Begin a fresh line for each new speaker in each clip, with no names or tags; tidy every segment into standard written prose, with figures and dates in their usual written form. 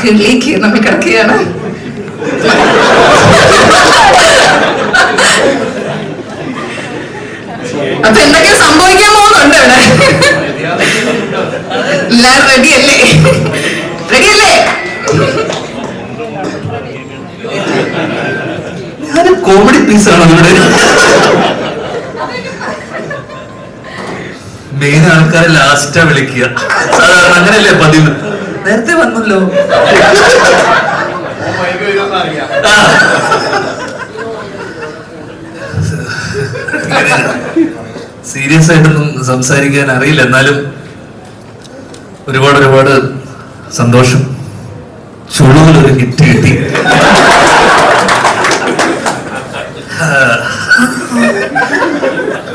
വാക്കുകളിലേക്ക് നമ്മൾ കിടക്കുകയാണ്. അപ്പൊ എന്തൊക്കെ സംഭവിക്കാൻ പോകുന്നുണ്ട് ഇവിടെ. എല്ലാരും റെഡിയല്ലേ? റെഡിയല്ലേ?
ഞാന് കോമഡി പീസാണ് ഇവിടെ. മെയിൻ ആൾക്കാരെ ലാസ്റ്റാ വിളിക്കുക. സാധാരണ അങ്ങനെയല്ലേ പതിവ്. നേരത്തെ വന്നല്ലോ. സീരിയസ് ആയിട്ടൊന്നും സംസാരിക്കാൻ അറിയില്ല. എന്നാലും ഒരുപാട് സന്തോഷം. ചുളുവിലൊരു ഹിറ്റ് കിട്ടി.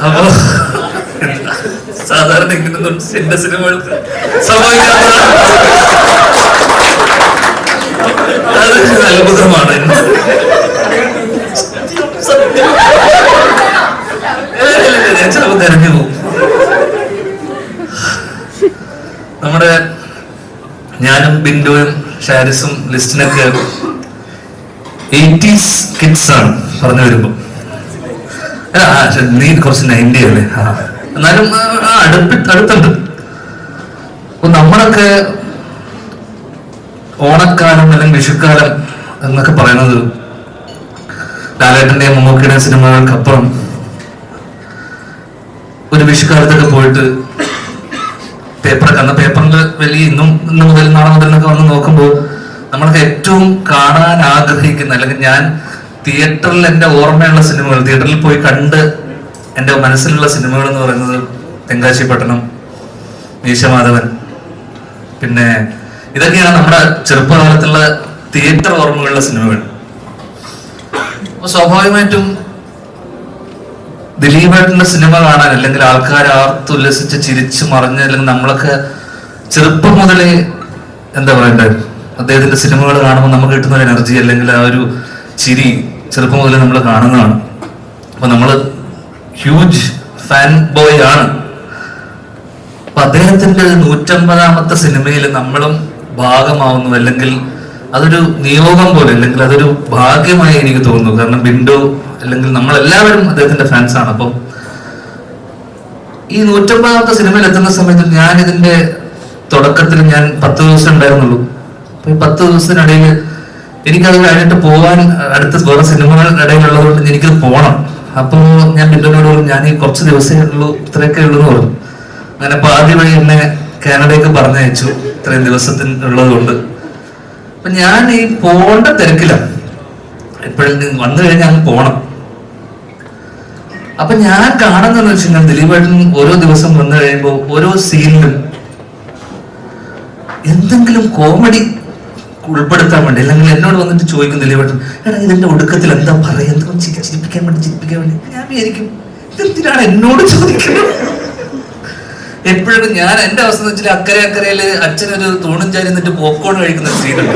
അപ്പോ സാധാരണ ഇങ്ങനൊന്നും എന്റെ സിനിമകൾക്ക് സംഭവിക്കാത്തതാണ്. അത് അത്ഭുതമാണ്. ഞാൻ ചിലപ്പോൾ കരഞ്ഞു പോകും. നമ്മുടെ ഞാനും ബിന്ദുവും ഷാരിസും ലിസ്റ്റിനൊക്കെ 80s കിഡ്സ് ആണ് പറഞ്ഞു വരുമ്പോ. നീ കുറച്ച് 90 അല്ലേ? എന്നാലും അടുത്തുണ്ട്. അപ്പൊ നമ്മളൊക്കെ ഓണക്കാലം അല്ലെങ്കിൽ വിഷുക്കാലം എന്നൊക്കെ പറയുന്നത് ലാലേട്ടന്റെയും മമ്മൂക്കയുടെയും സിനിമകൾക്കപ്പുറം ഒരു വിഷുക്കാലത്തൊക്കെ പോയിട്ട് പേപ്പറിൽ വലിയ ഇന്ന് മുതൽ നാളെ മുതലൊക്കെ വന്ന് നോക്കുമ്പോൾ നമ്മളൊക്കെ ഏറ്റവും കാണാൻ ആഗ്രഹിക്കുന്ന, അല്ലെങ്കിൽ ഞാൻ തിയേറ്ററിൽ എൻ്റെ ഓർമ്മയുള്ള സിനിമകൾ, തിയേറ്ററിൽ പോയി കണ്ട് എൻ്റെ മനസ്സിലുള്ള സിനിമകൾ എന്ന് പറയുന്നത് തെങ്കാശിപട്ടണം, മീശമാധവൻ, പിന്നെ ഇതൊക്കെയാണ് നമ്മുടെ ചെറുപ്പകാലത്തുള്ള തിയേറ്റർ ഓർമ്മകളുള്ള സിനിമകൾ. അപ്പൊ സ്വാഭാവികമായിട്ടും ദിലീപേട്ടന്റെ സിനിമ കാണാൻ, അല്ലെങ്കിൽ ആൾക്കാർ ആർത്തുല്ലസിച്ച് ചിരിച്ചു മറിഞ്ഞ്, അല്ലെങ്കിൽ നമ്മളൊക്കെ ചെറുപ്പം മുതലേ എന്താ പറയണ്ടേ, അദ്ദേഹത്തിന്റെ സിനിമകൾ കാണുമ്പോൾ നമുക്ക് കിട്ടുന്ന ഒരു എനർജി, അല്ലെങ്കിൽ ആ ഒരു ചിരി ചെറുപ്പം മുതലേ നമ്മൾ കാണുന്നതാണ്. അപ്പൊ നമ്മള് ഹ്യൂജ് ഫാൻ ബോയ് ആണ്. അപ്പൊ അദ്ദേഹത്തിന്റെ 150ാമത്തെ സിനിമയിൽ നമ്മളും ഭാഗമാവുന്നു, അല്ലെങ്കിൽ അതൊരു നിയോഗം പോലെ, അല്ലെങ്കിൽ അതൊരു ഭാഗ്യമായി എനിക്ക് തോന്നുന്നു. കാരണം ബിന്ദു അല്ലെങ്കിൽ നമ്മളെല്ലാവരും അദ്ദേഹത്തിന്റെ ഫാൻസ് ആണ്. അപ്പം ഈ 150ാമത്തെ സിനിമയിൽ എത്തുന്ന സമയത്ത് ഞാൻ ഇതിന്റെ തുടക്കത്തിൽ ഞാൻ 10 ദിവസം ഉണ്ടായിരുന്നുള്ളൂ. അപ്പൊ ഈ 10 ദിവസത്തിനിടയിൽ എനിക്കത് കഴിഞ്ഞിട്ട് പോകാൻ അടുത്ത വേറെ സിനിമകൾ ഇടയിലുള്ളത് കൊണ്ട് എനിക്കത് പോകണം. അപ്പൊ ഞാൻ ബിന്ദുവിനോട് പറഞ്ഞു, ഞാൻ ഈ കുറച്ച് ദിവസമേ ഉള്ളൂ, ഇത്രയൊക്കെ ഉള്ളൂ എന്ന് പറഞ്ഞു. അങ്ങനെ അപ്പൊ ആദ്യമായി എന്നെ കാനഡയ്ക്ക് പറഞ്ഞയച്ചു, ഇത്രയും ദിവസത്തിനുള്ളത് കൊണ്ട്. അപ്പൊ ഞാൻ ഈ പോകേണ്ട തിരക്കിലാണ്, എപ്പോഴും വന്നു കഴിഞ്ഞാൽ അങ്ങ് പോണം. അപ്പൊ ഞാൻ കാണുന്നതെന്ന് വെച്ച് കഴിഞ്ഞാൽ ദിലീപേട്ടൻ ഓരോ ദിവസം വന്നു കഴിയുമ്പോൾ ഓരോ സീനിലും എന്തെങ്കിലും കോമഡി ഉൾപ്പെടുത്താൻ വേണ്ടി, അല്ലെങ്കിൽ എന്നോട് വന്നിട്ട് ചോദിക്കും ദിലീപേട്ടൻ, എടാ ഇതിന്റെ ഒടുക്കത്തിൽ എന്താ പറയാ, എന്തെങ്കിലും ചിരിപ്പിക്കാൻ വേണ്ടി. ഞാൻ വിചാരിക്കും, ഇതെന്തിനാണ് എന്നോട് ചോദിക്കുന്നത്? എപ്പോഴും ഞാൻ എന്റെ അവസ്ഥ എന്ന് വെച്ചാൽ അക്കരയില് അച്ഛനൊരു തൂണും ചാരി എന്നിട്ട് പോപ്കോൺ കഴിക്കുന്ന സീനുണ്ട്.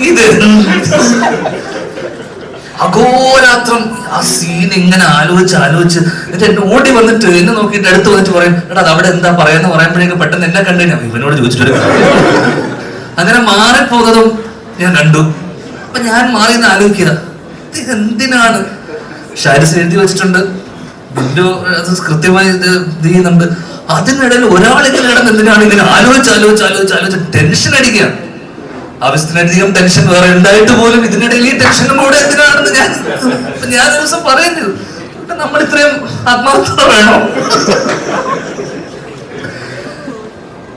ഇത് അഘോരാത്രം ആ സീൻ ഇങ്ങനെ ആലോചിച്ച് എന്നിട്ട് എന്നെ ഓടി വന്നിട്ട് എന്നെ നോക്കിയിട്ട് അടുത്ത് വന്നിട്ട് പറയും, എടാ അത് അവിടെ എന്താ പറയാന്ന് പറയുമ്പോഴേക്കും പെട്ടെന്ന് എന്നെ കണ്ടു ഞാൻ ഇവനോട് ചോദിച്ചിട്ട് അങ്ങനെ മാറിപ്പോകുന്നതും ഞാൻ കണ്ടു. അപ്പൊ ഞാൻ മാറിയെന്ന് ആലോചിക്കുക, ഇത് എന്തിനാണ്? ഷാരിസ് എഴുതി വെച്ചിട്ടുണ്ട്, ബിന്ദു അത് കൃത്യമായി ഇത് ചെയ്യുന്നുണ്ട്. അതിനിടയിൽ ഒരാളിങ്ങനെ കിടന്ന് എന്തിനാണ് ഇങ്ങനെ ആലോചിച്ച് ടെൻഷൻ അടിക്കുക. ആവശ്യത്തിനധികം ടെൻഷൻ വേറെ ഉണ്ടായിട്ട് പോലും ഇതിനിടയിൽ ഈ ടെൻഷനും കൂടെ എന്തിനാണെന്ന് ഞാൻ ദിവസം പറയുന്നത്. നമ്മൾ ഇത്രയും ആത്മാർത്ഥത വേണോ?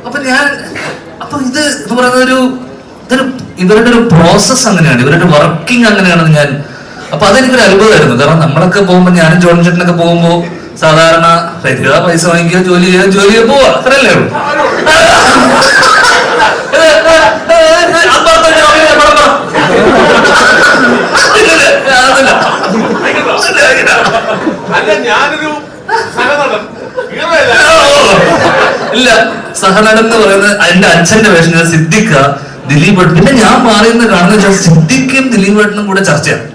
അപ്പൊ ഇത് എന്ന് പറയുന്ന ഇവരുടെ ഒരു പ്രോസസ് അങ്ങനെയാണ്, ഇവരുടെ വർക്കിംഗ് അങ്ങനെയാണെന്ന് ഞാൻ. അപ്പൊ അതെനിക്കൊരു അത്ഭുതമായിരുന്നു. കാരണം നമ്മളൊക്കെ പോകുമ്പോ, ഞാനും ജോൺ ചേട്ടനൊക്കെ പോകുമ്പോ സാധാരണ വരിക, പൈസ വാങ്ങിക്കുക, ജോലി ചെയ്യുക, പോവാ, അത്രയല്ലേ ഉള്ളൂ. ഇല്ല, സഹനടൻ എന്ന് പറയുന്നത് എന്റെ അച്ഛന്റെ വേഷം, സിദ്ദിഖ, ദിലീപ്. പിന്നെ ഞാൻ മാറിയെന്ന് കാണുന്ന സിദ്ദിഖും ദിലീപേട്ടനും കൂടെ ചർച്ചയാണ്.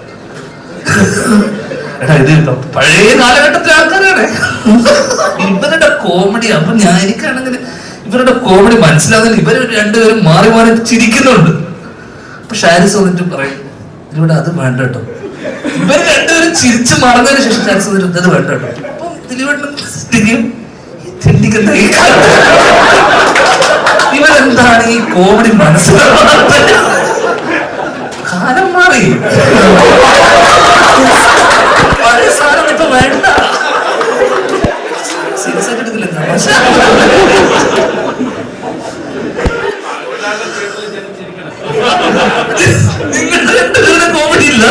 എടാ ഇത് പഴയ കാലഘട്ടത്തിലെ ആൾക്കാരാണ്, ഇവരുടെ കോമഡി. അപ്പൊ എനിക്കാണെങ്കിൽ ഇവരുടെ കോമഡി മനസ്സിലാകുന്നില്ല. ഇവർ രണ്ടുപേരും മാറി മാറി ചിരിക്കുന്നുണ്ട്. അപ്പൊ ഷാരിസ് വന്നിട്ട് പറയും ഇവിടെ അത് വേണ്ട കേട്ടോ. ഇവർ രണ്ടുപേരും ചിരിച്ച് മറന്നതിന് ശേഷം ഷാരിസ് വന്നിട്ട് അത് വേണ്ട കേട്ടോ. അപ്പം ഇവരെന്താണ് ഈ കോമഡി മനസ്സിലാവാത്ത? കാലം മാറി, പഴയ സാധനം ഇപ്പൊ വേണ്ട. സീരിയസ് ആയിട്ട് എടുക്കില്ല. നിങ്ങളുടെ കോമഡി ഇല്ല.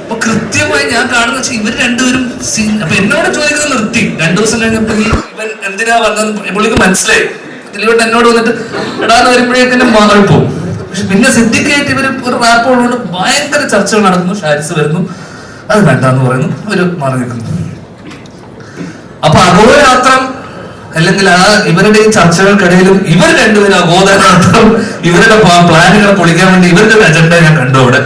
അപ്പൊ കൃത്യമായി ഞാൻ കാണുന്ന വെച്ചാൽ ഇവർ രണ്ടുപേരും അപ്പൊ എന്നോട് ചോദിക്കുന്നത് നിർത്തി. 2 ദിവസം കഴിഞ്ഞപ്പോ ഇവൻ എന്തിനാ വന്നത് പുള്ളിക്ക് മനസ്സിലായി. ദിലീപേട്ടൻ എന്നോട് വന്നിട്ട് എടാന്ന് വരുമ്പോഴേക്കും മാറിപ്പോവും. പക്ഷെ പിന്നെ സിദ്ദിഖായിട്ട് ഇവര് ഒരു റാപ്പ് ഉള്ളതുകൊണ്ട് ഭയങ്കര ചർച്ചകൾ നടക്കുന്നു. ഷാരിസ് വരുന്നു, അത് വേണ്ടെന്ന് പറയുന്നു, ഒരു മാറി നിൽക്കുന്നു. അപ്പൊ അഹോരാത്രം അല്ലെങ്കിൽ ആ ഇവരുടെ ഈ ചർച്ചകൾക്കിടയിലും ഇവർ രണ്ടുപേരും അഹോരാത്രം ഇവരുടെ പ്ലാനുകളെ പൊളിക്കാൻ വേണ്ടി ഇവരുടെ ഒരു അജണ്ട ഞാൻ കണ്ടു അവിടെ.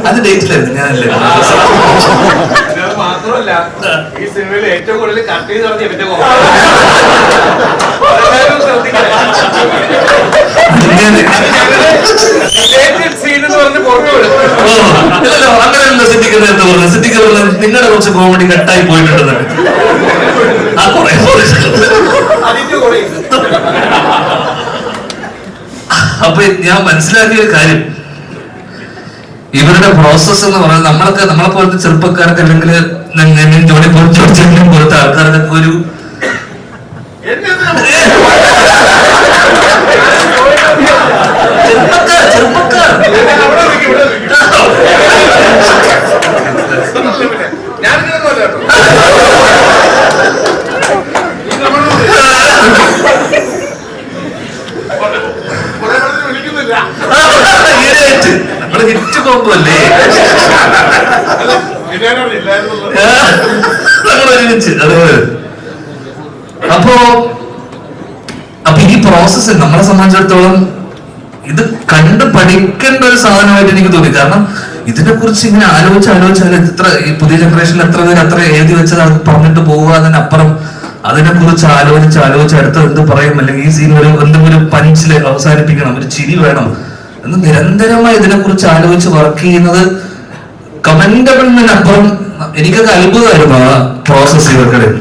അത് ഡേറ്റിലായിരുന്നു, ഞാനല്ലേ.
മാത്രമല്ല ഈ സിനിമയിൽ ഏറ്റവും കൂടുതൽ കട്ട് ചെയ്ത് പറഞ്ഞ ഇവന്റെ
അങ്ങനെയല്ല സിദ്ദിഖ് എന്ന് പറഞ്ഞു. സിദ്ദിഖ് പറഞ്ഞു നിങ്ങളുടെ കുറച്ച് കോമഡി കട്ടായി പോയിട്ടുണ്ടെന്ന്. ആ കുറെ അപ്പൊ ഞാൻ മനസ്സിലാക്കിയ ഒരു കാര്യം, ഇവരുടെ പ്രോസസ് എന്ന് പറയുന്നത് നമ്മളെ പോലത്തെ ചെറുപ്പക്കാർക്ക് അല്ലെങ്കിൽ ജോലി പോലത്തെ ആൾക്കാർക്കൊക്കെ ഒരു ചെറുപ്പക്കാർ നമ്മള് ഹിറ്റ് പോകുമ്പല്ലേ നമ്മളൊരുമിച്ച് അതുപോലെ. അപ്പൊ ഈ പ്രോസസ്സ് നമ്മളെ സംബന്ധിച്ചിടത്തോളം ഇത് കണ്ട് പഠിക്കേണ്ട ഒരു സാധനമായിട്ട് എനിക്ക് തോന്നി. കാരണം ഇതിനെ കുറിച്ച് ഇങ്ങനെ ആലോചിച്ചാൽ എത്ര ഈ പുതിയ ജനറേഷനിൽ എത്ര പേര് അത്ര എഴുതി വെച്ചത് അത് പറഞ്ഞിട്ട് പോകുക, അതിനപ്പുറം അതിനെ കുറിച്ച് ആലോചിച്ച് അടുത്ത് എന്ത് പറയും, അല്ലെങ്കിൽ ഈ സീൻ എന്തെങ്കിലും പഞ്ചില് അവസാനിപ്പിക്കണം, ഒരു ചിരി വേണം എന്ന് നിരന്തരമായി ഇതിനെ കുറിച്ച് ആലോചിച്ച് വർക്ക് ചെയ്യുന്നത് കമന്റബിളിനപ്പുറം എനിക്കൊക്കെ അത്ഭുതമായിരുന്നു ആ പ്രോസസ് ഇവർക്കിടയിൽ.